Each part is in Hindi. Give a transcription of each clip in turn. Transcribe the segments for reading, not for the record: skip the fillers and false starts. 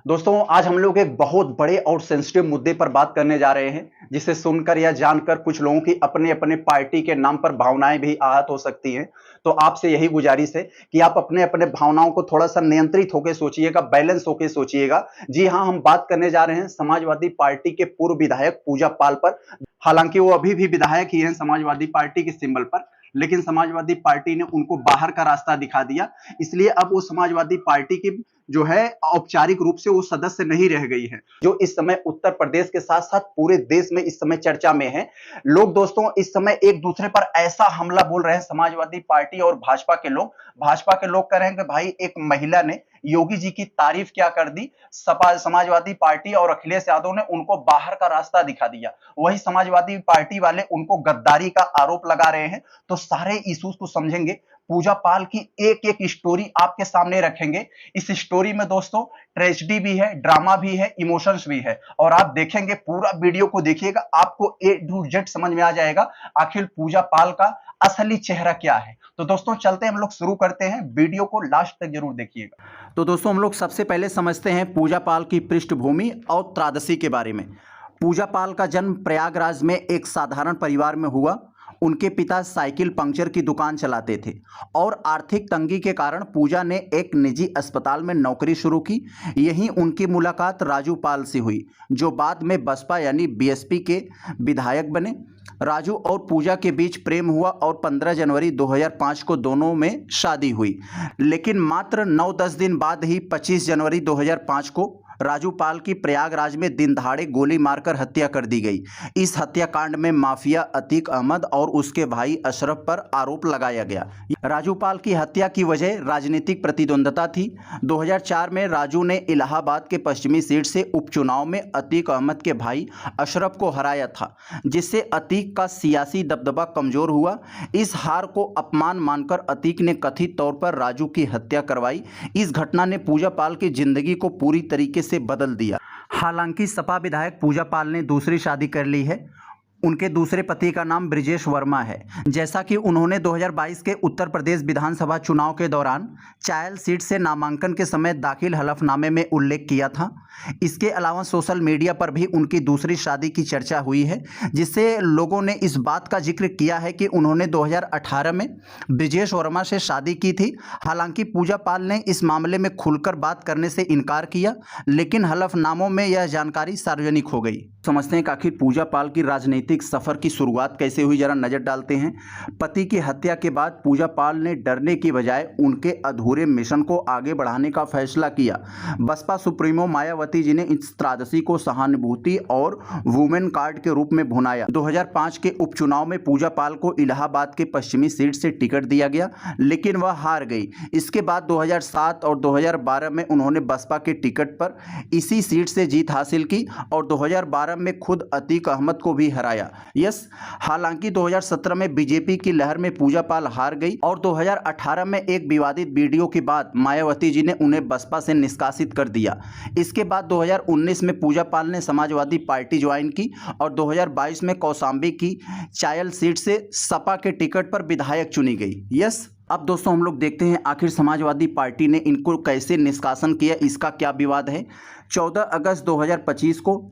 दोस्तों आज हम लोग एक बहुत बड़े और सेंसिटिव मुद्दे पर बात करने जा रहे हैं जिसे सुनकर या जानकर कुछ लोगों की अपने अपने पार्टी के नाम पर भावनाएं भी आहत हो सकती हैं। तो आपसे यही गुजारिश है कि आप अपने अपने भावनाओं को थोड़ा सा नियंत्रित होकर सोचिएगा, बैलेंस होकर सोचिएगा। जी हाँ, हम बात करने जा रहे हैं समाजवादी पार्टी के पूर्व विधायक पूजा पाल पर। हालांकि वो अभी भी विधायक ही हैं समाजवादी पार्टी के सिंबल पर, लेकिन समाजवादी पार्टी ने उनको बाहर का रास्ता दिखा दिया। इसलिए अब वो समाजवादी पार्टी की जो है औपचारिक रूप से वो सदस्य नहीं रह गई है, जो इस समय उत्तर प्रदेश के साथ साथ पूरे देश में इस समय चर्चा में है। लोग दोस्तों इस समय एक दूसरे पर ऐसा हमला बोल रहे हैं, समाजवादी पार्टी और भाजपा के लोग कह रहे हैं कि भाई एक महिला ने योगी जी की तारीफ क्या कर दी। समाजवादी पार्टी और अखिलेश यादव ने उनको बाहर का रास्ता दिखा दिया। वही समाजवादी पार्टी वाले उनको गद्दारी का आरोप लगा रहे हैं। तो सारे इश्यूज को समझेंगे, पूजा पाल की एक एक स्टोरी आपके सामने रखेंगे। इस स्टोरी में दोस्तों ट्रेजेडी भी है, ड्रामा भी है, इमोशंस भी है, और आप देखेंगे पूरा वीडियो को देखिएगा, आपको ए टू जेड समझ में आ जाएगा आखिर पूजा पाल का असली चेहरा क्या है। तो दोस्तों चलते हैं, हम लोग शुरू करते हैं, वीडियो को लास्ट तक जरूर देखिएगा। तो दोस्तों हम लोग सबसे पहले समझते हैं पूजा पाल की पृष्ठभूमि और त्रादसी के बारे में। पूजा पाल का जन्म प्रयागराज में एक साधारण परिवार में हुआ। उनके पिता साइकिल पंक्चर की दुकान चलाते थे और आर्थिक तंगी के कारण पूजा ने एक निजी अस्पताल में नौकरी शुरू की। यहीं उनकी मुलाकात राजू पाल से हुई, जो बाद में बसपा यानी बीएसपी के विधायक बने। राजू और पूजा के बीच प्रेम हुआ और 15 जनवरी 2005 को दोनों में शादी हुई। लेकिन मात्र 9-10 दिन बाद ही 25 जनवरी 2005 को राजू पाल की प्रयागराज में दिन दहाड़े गोली मारकर हत्या कर दी गई। इस हत्याकांड में माफिया अतीक अहमद और उसके भाई अशरफ पर आरोप लगाया गया। राजू पाल की हत्या की वजह राजनीतिक प्रतिद्वंद्विता थी। 2004 में राजू ने इलाहाबाद के पश्चिमी सीट से उपचुनाव में अतीक अहमद के भाई अशरफ को हराया था, जिससे अतीक का सियासी दबदबा कमजोर हुआ। इस हार को अपमान मानकर अतीक ने कथित तौर पर राजू की हत्या करवाई। इस घटना ने पूजा पाल की जिंदगी को पूरी तरीके से बदल दिया। हालांकि सपा विधायक पूजा पाल ने दूसरी शादी कर ली है। उनके दूसरे पति का नाम ब्रिजेश वर्मा है। जैसा कि उन्होंने 2022 के उत्तर प्रदेश विधानसभा चुनाव के दौरान चायल सीट से नामांकन के समय दाखिल हलफनामे में उल्लेख किया था। इसके अलावा सोशल मीडिया पर भी उनकी दूसरी शादी की चर्चा हुई है, जिससे लोगों ने इस बात का जिक्र किया है कि उन्होंने 2018 में ब्रिजेश वर्मा से शादी की थी। हालांकि पूजा पाल ने इस मामले में खुलकर बात करने से इनकार किया, लेकिन हलफनामों में यह जानकारी सार्वजनिक हो गई। समझते हैं कि आखिर पूजा पाल की राजनीतिक सफर की शुरुआत कैसे हुई, जरा नजर डालते हैं। पति की हत्या के बाद पूजा पाल ने डरने की बजाय उनके अधूरे मिशन को आगे बढ़ाने का फैसला किया। बसपा सुप्रीमो मायावती जी ने इस त्रादसी को सहानुभूति और वुमेन कार्ड के रूप में भुनाया। 2005 के उपचुनाव में पूजा पाल को इलाहाबाद के पश्चिमी सीट से टिकट दिया गया, लेकिन वह हार गई। इसके बाद 2007 और 2012 में उन्होंने बसपा के टिकट पर इसी सीट से जीत हासिल की और 2012 में खुद अतीक अहमद को भी हराया। हालांकि 2017 में बीजेपी की लहर में पूजा पाल हार गई और 2018 में एक विवादित वीडियो के बाद मायावती जी ने उन्हें बसपा से निष्कासित कर दिया। इसके बाद 2019 में पूजा पाल ने समाजवादी पार्टी ज्वाइन की और 2022 में कौशाम्बी की चायल सीट से सपा के टिकट पर विधायक चुनी गई। अब दोस्तों हम लोग देखते हैं आखिर समाजवादी पार्टी ने इनको कैसे निष्कासन किया, इसका क्या विवाद है। 14 अगस्त 2025 को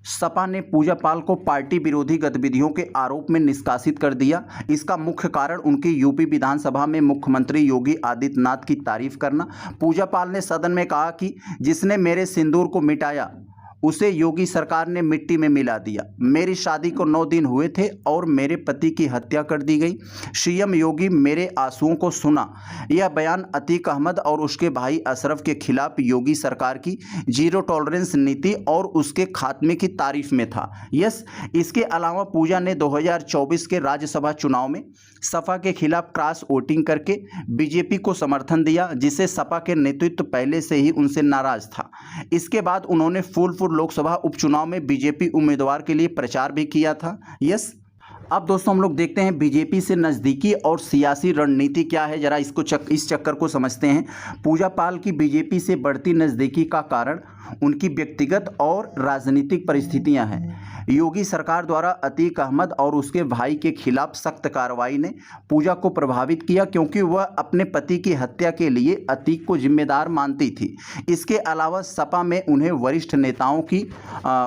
सपा ने पूजा पाल को पार्टी विरोधी गतिविधियों के आरोप में निष्कासित कर दिया। इसका मुख्य कारण उनकी यूपी विधानसभा में मुख्यमंत्री योगी आदित्यनाथ की तारीफ करना। पूजा पाल ने सदन में कहा कि जिसने मेरे सिंदूर को मिटाया उसे योगी सरकार ने मिट्टी में मिला दिया। मेरी शादी को 9 दिन हुए थे और मेरे पति की हत्या कर दी गई। सीएम योगी मेरे आंसुओं को सुना। यह बयान अतीक अहमद और उसके भाई अशरफ के खिलाफ योगी सरकार की जीरो टॉलरेंस नीति और उसके खात्मे की तारीफ में था। इसके अलावा पूजा ने 2024 के राज्यसभा चुनाव में सपा के खिलाफ क्रॉस वोटिंग करके बीजेपी को समर्थन दिया, जिसे सपा के नेतृत्व पहले से ही उनसे नाराज था। इसके बाद उन्होंने फूलपुर लोकसभा उपचुनाव में बीजेपी उम्मीदवार के लिए प्रचार भी किया था। अब दोस्तों हम लोग देखते हैं बीजेपी से नज़दीकी और सियासी रणनीति क्या है, जरा इस चक्कर को समझते हैं। पूजा पाल की बीजेपी से बढ़ती नज़दीकी का कारण उनकी व्यक्तिगत और राजनीतिक परिस्थितियां हैं। योगी सरकार द्वारा अतीक अहमद और उसके भाई के खिलाफ सख्त कार्रवाई ने पूजा को प्रभावित किया, क्योंकि वह अपने पति की हत्या के लिए अतीक को जिम्मेदार मानती थी। इसके अलावा सपा में उन्हें वरिष्ठ नेताओं की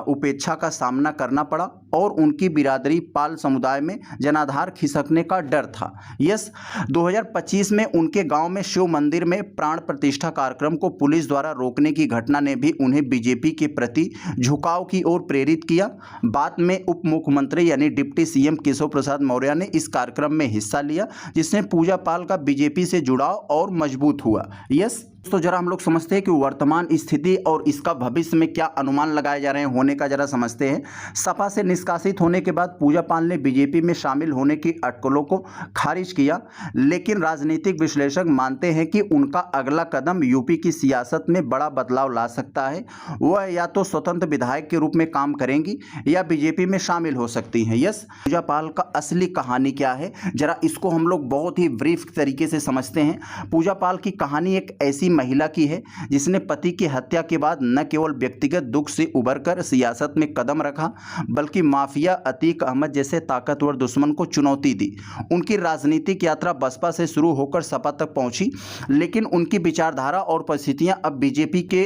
उपेक्षा का सामना करना पड़ा और उनकी बिरादरी पाल समुदाय में जनाधार खिसकने का डर था। यस, 2025 में उनके गांव में शिव मंदिर में प्राण प्रतिष्ठा कार्यक्रम को पुलिस द्वारा रोकने की घटना ने भी उन्हें बीजेपी के प्रति झुकाव की ओर प्रेरित किया। बाद में उप मुख्यमंत्री यानी डिप्टी सीएम केशव प्रसाद मौर्य ने इस कार्यक्रम में हिस्सा लिया, जिससे पूजा पाल का बीजेपी से जुड़ाव और मजबूत हुआ। यस, तो जरा हम लोग समझते हैं कि वर्तमान स्थिति और इसका भविष्य में क्या अनुमान लगाए जा रहे हैं होने का जरा समझते हैं। सपा से निष्कासित होने के बाद पूजा पाल ने बीजेपी में शामिल होने की अटकलों को खारिज किया, लेकिन राजनीतिक विश्लेषक मानते हैं कि उनका अगला कदम यूपी की सियासत में बड़ा बदलाव ला सकता है। वह या तो स्वतंत्र विधायक के रूप में काम करेंगी या बीजेपी में शामिल हो सकती हैं। यस, पूजा पाल का असली कहानी क्या है, जरा इसको हम लोग बहुत ही ब्रीफ तरीके से समझते हैं। पूजा पाल की कहानी एक ऐसी महिला की है जिसने पति की हत्या के बाद न केवल व्यक्तिगत दुख से उबरकर सियासत में कदम रखा, बल्कि माफिया अतीक अहमद जैसे ताकतवर दुश्मन को चुनौती दी। उनकी राजनीतिक यात्रा बसपा से शुरू होकर सपा तक पहुंची, लेकिन उनकी विचारधारा और परिस्थितियां अब बीजेपी के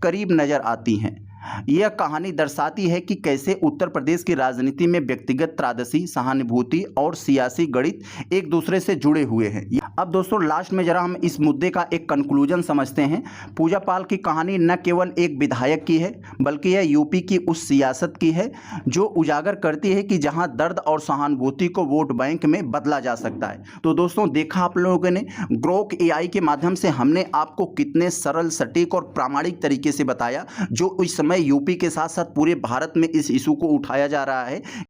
करीब नजर आती हैं। यह कहानी दर्शाती है कि कैसे उत्तर प्रदेश की राजनीति में व्यक्तिगत त्रासदी, सहानुभूति और सियासी गणित एक दूसरे से जुड़े हुए हैं। अब दोस्तों लास्ट में जरा हम इस मुद्दे का एक कंक्लूजन समझते हैं। पूजा पाल की कहानी न केवल एक विधायक की है, बल्कि यह यूपी की उस सियासत की है जो उजागर करती है कि जहां दर्द और सहानुभूति को वोट बैंक में बदला जा सकता है। तो दोस्तों देखा आप लोगों ने, ग्रोक एआई के माध्यम से हमने आपको कितने सरल, सटीक और प्रामाणिक तरीके से बताया, जो इस समय यूपी के साथ साथ पूरे भारत में इस इशू को उठाया जा रहा है।